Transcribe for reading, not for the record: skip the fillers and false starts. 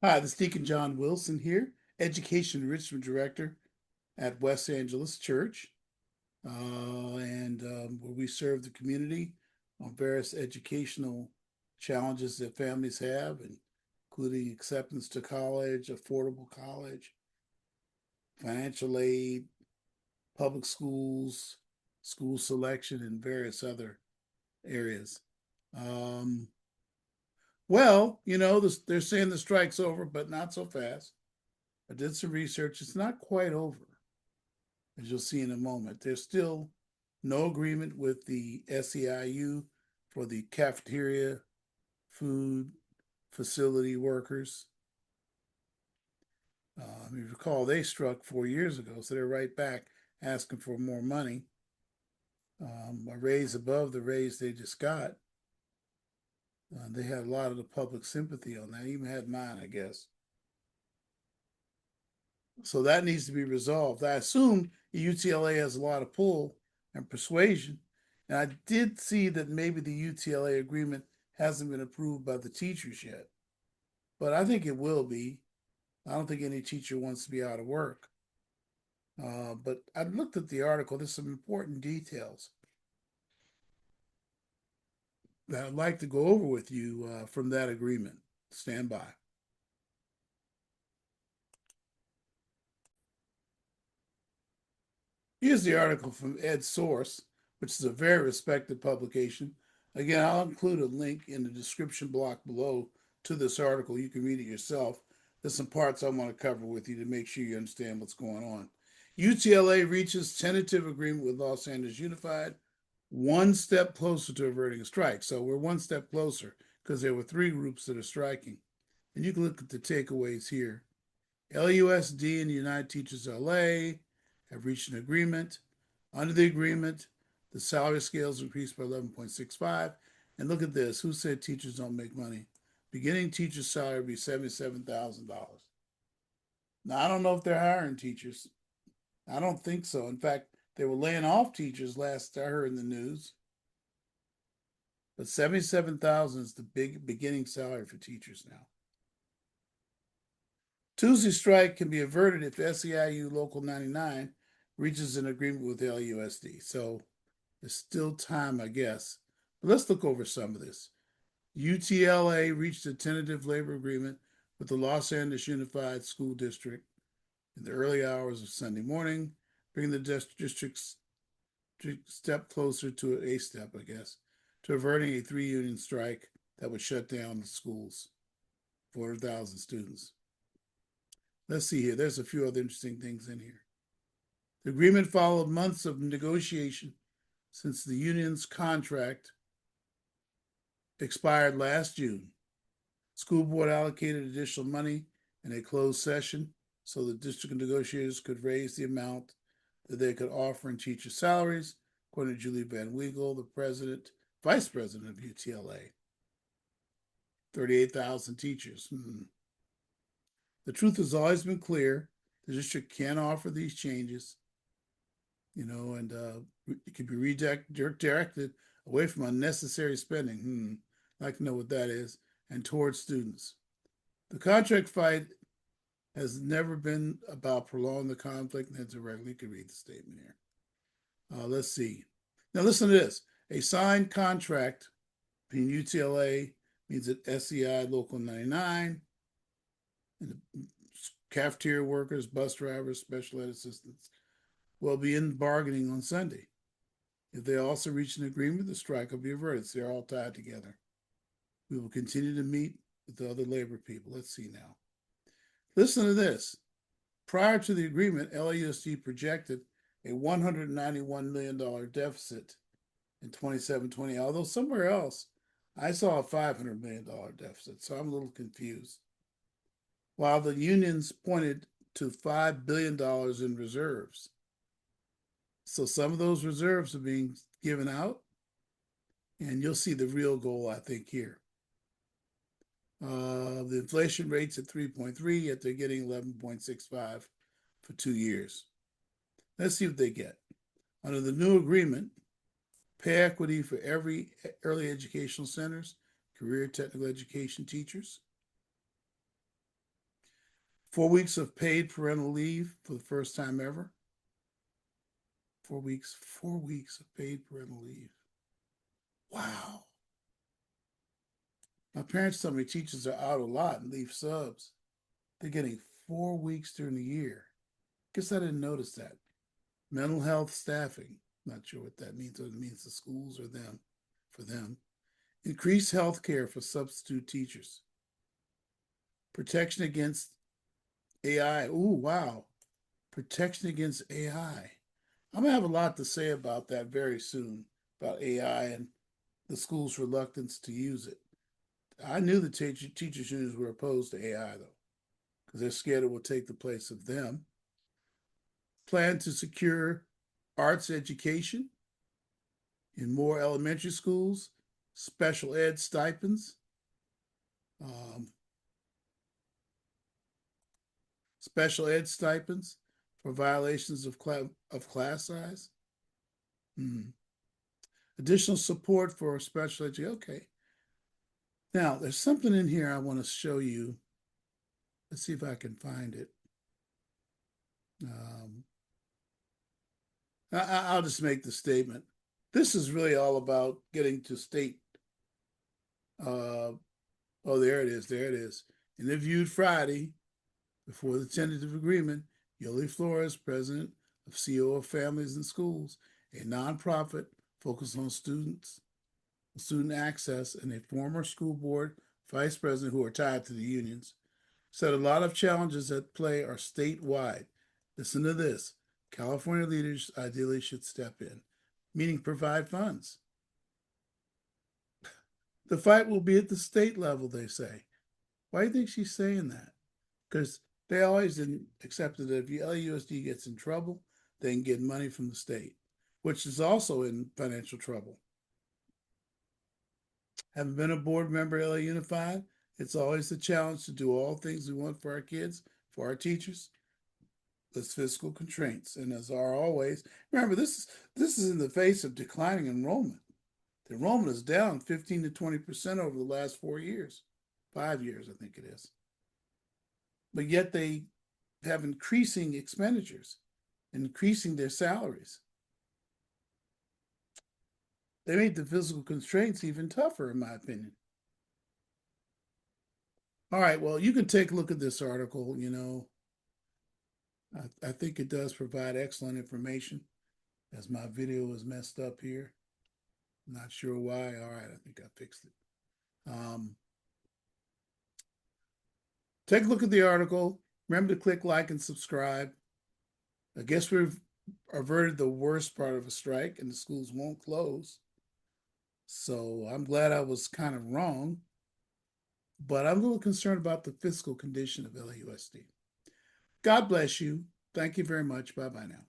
Hi, this is Deacon John Wilson here, Education Enrichment Director at West Angeles Church, where we serve the community on various educational challenges that families have, including acceptance to college, affordable college, financial aid, public schools, school selection, and various other areas. Um, they're saying the strike's over, but not so fast. I did some research. It's not quite over, as you'll see in a moment. There's still no agreement with the SEIU for the cafeteria food facility workers. You recall they struck 4 years ago, so they're right back asking for more money, a raise above the raise they just got. They had a lot of the public sympathy on that, even had mine, I guess. So that needs to be resolved. I assume UTLA has a lot of pull and persuasion. And I did see that maybe the UTLA agreement hasn't been approved by the teachers yet, but I think it will be. I don't think any teacher wants to be out of work. But I looked at the article. There's some important details that I'd like to go over with you from that agreement. Stand by. Here's the article from EdSource, which is a very respected publication. Again, I'll include a link in the description block below to this article. You can read it yourself. There's some parts I want to cover with you to make sure you understand what's going on. UTLA reaches tentative agreement with Los Angeles Unified, one step closer to averting a strike. So we're one step closer because there were three groups that are striking. And you can look at the takeaways here. LUSD and the United Teachers LA have reached an agreement. Under the agreement, the salary scales increased by 11.65. And look at this. Who said teachers don't make money? Beginning teacher's salary will be $77,000. Now, I don't know if they're hiring teachers. I don't think so. In fact, they were laying off teachers last I heard in the news. But 77,000 is the big beginning salary for teachers now. Tuesday strike can be averted if SEIU Local 99 reaches an agreement with LUSD. So there's still time, I guess. But let's look over some of this. UTLA reached a tentative labor agreement with the Los Angeles Unified School District in the early hours of Sunday morning, bringing the district's step closer to a step, I guess, to averting a three-union strike that would shut down the schools, 400,000 students. Let's see here. There's a few other interesting things in here. The agreement followed months of negotiation since the union's contract expired last June. School board allocated additional money in a closed session so the district negotiators could raise the amount that they could offer in teacher salaries, according to Julie Van Wiegel, the vice president of UTLA. 38,000 teachers. The truth has always been clear. The district can offer these changes, and it can be redirected away from unnecessary spending. I'd like to know what that is, and towards students. The contract fight has never been about prolonging the conflict. And directly, you can read the statement here. Let's see. Now listen to this. A signed contract between UTLA means that SEI Local 99 and the cafeteria workers, bus drivers, special ed assistants will be in bargaining on Sunday. If they also reach an agreement, the strike will be averted. So they're all tied together. We will continue to meet with the other labor people. Let's see now. Listen to this. Prior to the agreement, LAUSD projected a $191 million deficit in 27-20, although somewhere else I saw a $500 million deficit, so I'm a little confused. While the unions pointed to $5 billion in reserves. So some of those reserves are being given out, and you'll see the real goal, I think, here. The inflation rate's at 3.3, yet they're getting 11.65 for 2 years. Let's see what they get. Under the new agreement, pay equity for every early educational centers, career technical education teachers, 4 weeks of paid parental leave for the first time ever. 4 weeks of paid parental leave. Wow. My parents tell me teachers are out a lot and leave subs. They're getting 4 weeks during the year. Guess I didn't notice that. Mental health staffing. Not sure what that means, or it means the schools or them, for them. Increased health care for substitute teachers. Protection against AI. Ooh, wow. Protection against AI. I'm going to have a lot to say about that very soon, about AI and the school's reluctance to use it. I knew the teachers' unions were opposed to AI, though, because they're scared it will take the place of them. Plan to secure arts education in more elementary schools, special ed stipends, special ed stipends for violations of class size. Additional support for special education. Okay. Now, there's something in here I want to show you. Let's see if I can find it. I'll just make the statement. This is really all about getting to state. Oh, there it is. There it is. Interviewed Friday before the tentative agreement, Yoli Flores, president of CO of Families and Schools, a nonprofit focused on student access, and a former school board vice president who are tied to the unions, said a lot of challenges at play are statewide. Listen to this. California leaders ideally should step in, meaning provide funds. The fight will be at the state level, they say. Why do you think she's saying that? Because they always accepted that if LAUSD gets in trouble, they can get money from the state, which is also in financial trouble. Having been a board member at LA Unified, it's always a challenge to do all things we want for our kids, for our teachers. There's fiscal constraints, and as are always, remember this is in the face of declining enrollment. The enrollment is down 15 to 20% over the last 4 years, 5 years, I think it is. But yet they have increasing expenditures, increasing their salaries. They made the physical constraints even tougher, in my opinion. All right, well, you can take a look at this article. I think it does provide excellent information, as my video is messed up here. Not sure why. All right, I think I fixed it. Take a look at the article. Remember to click like and subscribe. I guess we've averted the worst part of a strike and the schools won't close. So I'm glad I was kind of wrong, but I'm a little concerned about the fiscal condition of LAUSD. God bless you. Thank you very much. Bye-bye now.